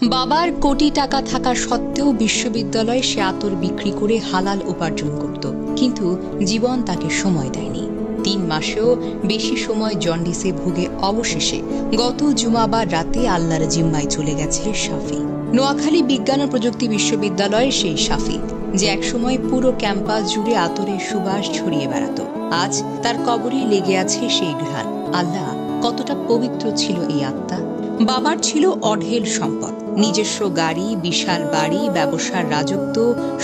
বাবার কোটি টাকা থাকা সত্ত্বেও বিশ্ববিদ্যালয়ে সে আতর বিক্রি করে হালাল উপার্জন করত, কিন্তু জীবন তাকে সময় দেয়নি। 3 মাসেও বেশি সময় জন্ডিসে ভুগে অবশেষে গত জুমাবার রাতে আল্লাহর জিম্মায় চলে গেছে শাফি। নোয়াখালী বিজ্ঞান ও প্রযুক্তি বিশ্ববিদ্যালয়ের সেই শাফি, যে একসময় পুরো ক্যাম্পাস জুড়ে আতরের সুবাস ছড়িয়ে বেড়াত, আজ তার কবরেই লেগে আছে সেই ঘ্রাণ। আল্লাহ, কতটা পবিত্র ছিল এই আত্মা! বাবার ছিল অঢেল সম্পদ, নিজস্ব গাড়ি, বিশাল বাড়ি, ব্যবসার রাজত্ব,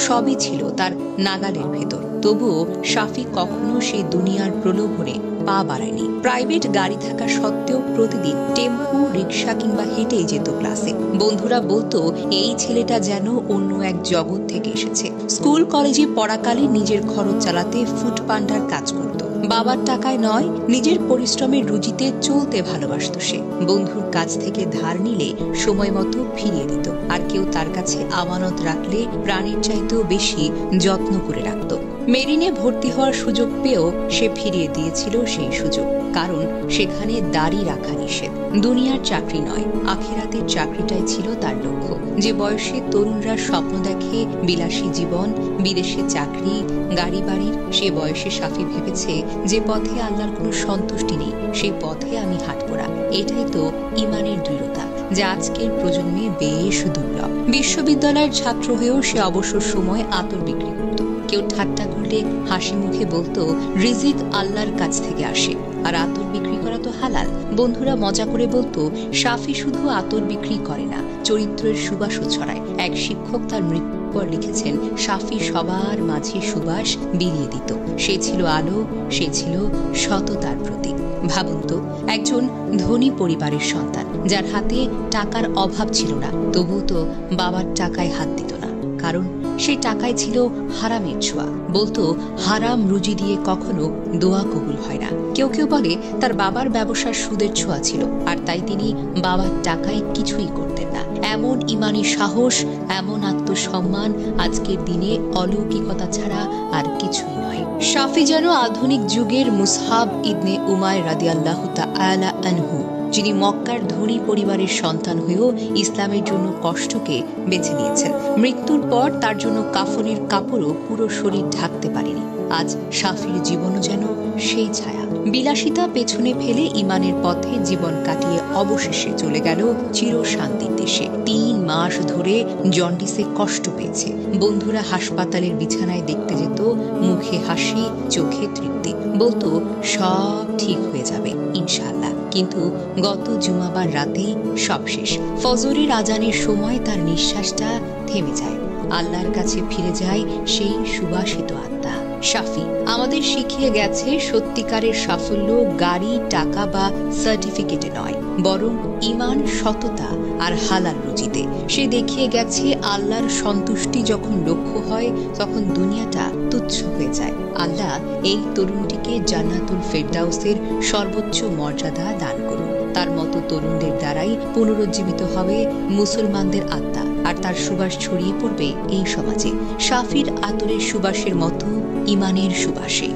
সবই ছিল তার নাগালের ভেতর। তবুও শাফি কখনো সেই দুনিয়ার প্রলোভনে পা বাড়ায়নি। প্রাইভেট গাড়ি থাকা সত্ত্বেও প্রতিদিন টেম্পু, রিক্সা কিংবা হেঁটেই যেত ক্লাসে। বন্ধুরা বলতো এই ছেলেটা যেন অন্য এক জগৎ থেকে এসেছে। স্কুল কলেজে পড়াকালে নিজের খরচ চালাতে ফুড পান্ডার কাজ করত। বাবার টাকায় নয়, নিজের পরিশ্রমের রুজিতে চলতে ভালোবাসত সে। বন্ধুর কাছ থেকে ধার নিলে সময় মতো ফিরিয়ে দিত, আর কেউ তার কাছে আমানত রাখলে প্রাণের চাইতেও বেশি যত্ন করে রাখত। মেরিনে ভর্তি হওয়ার সুযোগ পেয়েও সে ফিরিয়ে দিয়েছিল সেই সুযোগ, কারণ সেখানে দাড়ি রাখা নিষেধ। দুনিয়ার চাকরি নয়, আখিরাতের চাকরিটাই ছিল তার লক্ষ্য। যে বয়সে তরুণরা স্বপ্ন দেখে বিলাসী জীবন, বিদেশে চাকরি, গাড়ি বাড়ির, সে বয়সে শাফি ভেবেছে যে পথে আল্লাহর কোনো সন্তুষ্টি নেই, সেই পথে আমি হাঁটবো না। এটাই তো ইমানের দৃঢ়তা, যা আজকের প্রজন্মে বেশ দুর্লভ। বিশ্ববিদ্যালয়ের ছাত্র হয়েও সে অবসর সময় আতর বিক্রি করত। কেউ ঠাট্টা করলে হাসি মুখে বলতো রিজিক আল্লাহর কাছ থেকে আসে, আর আতর বিক্রি করা তো হালাল। বন্ধুরা মজা করে বলতো শাফি শুধু আতর বিক্রি করে না, চরিত্রের সুবাসও ছড়ায়। এক শিক্ষক তার মৃত্যুর পর লিখেছেন, শাফি সবার মাঝে সুবাস বিলিয়ে দিত। সে ছিল আলো, সে ছিল সততার প্রতীক। ভাবুন তো, একজন ধনী পরিবারের সন্তান, যার হাতে টাকার অভাব ছিল না, তবুও তো বাবার টাকায় হাত দিত না, কারণ সেই টাকায় ছিল হারামের ছোঁয়া। বলতো হারাম রুজি দিয়ে কখনো দোয়া কবুল হয় না। কেউ কেউ বলে তার বাবার ব্যবসার সুদের ছোঁয়া ছিল, আর তাই তিনি বাবার টাকায় কিছুই করতেন না। এমন ইমানি সাহস, এমন আত্মসম্মান আজকের দিনে অলৌকিকতা ছাড়া আর কিছুই নয়। শাফি যেন আধুনিক যুগের মুসহাব ইবনে উমাইর রাদিয়াল্লাহু তাআলা আনহু, যিনি মক্কার ধনী পরিবারের সন্তান হয়েও ইসলামের জন্য কষ্টকে বেছে নিয়েছেন। মৃত্যুর পর তার জন্য কাফনের কাপড়ও পুরো শরীর ঢাকতে পারেনি। আজ শাফির জীবনও যেন সেই ছায়া। বিলাসিতা পেছনে ফেলে ইমানের পথে জীবন কাটিয়ে অবশেষে চলে গেল চির শান্তির দেশে। 3 মাস ধরে জন্ডিসে কষ্ট পেয়েছে। বন্ধুরা হাসপাতালের বিছানায় দেখতে যেত, মুখে হাসি, চোখে তৃপ্তি। বলতো সব ঠিক হয়ে যাবে ইনশাআল্লাহ। কিন্তু গত জুমাবার রাতেই সব শেষ। ফজরের আজানের সময় তার নিঃশ্বাসটা থেমে যায়। আল্লাহর কাছে ফিরে যায় সেই সুবাসিত আত্মা। শাফি আমাদের শিখিয়ে গেছে সত্যিকারের সাফল্য গাড়ি, টাকা বা সার্টিফিকেটে নয়, বরং ইমান, সততা আর হালাল রুজিতে। সে দেখিয়ে গেছে আল্লাহর সন্তুষ্টি যখন লক্ষ্য হয়, তখন দুনিয়াটা তুচ্ছ হয়ে যায়। আল্লাহ এই তরুণটিকে জান্নাতুল ফেরদাউসের সর্বোচ্চ মর্যাদা দান করুন। তার মতো তরুণদের দ্বারাই পুনরুজ্জীবিত হবে মুসলমানদের আত্মা, আর তার সুবাস ছড়িয়ে পড়বে এই সমাজে। শাফির আতরের সুবাসের মতো ইমানের সুবাসে।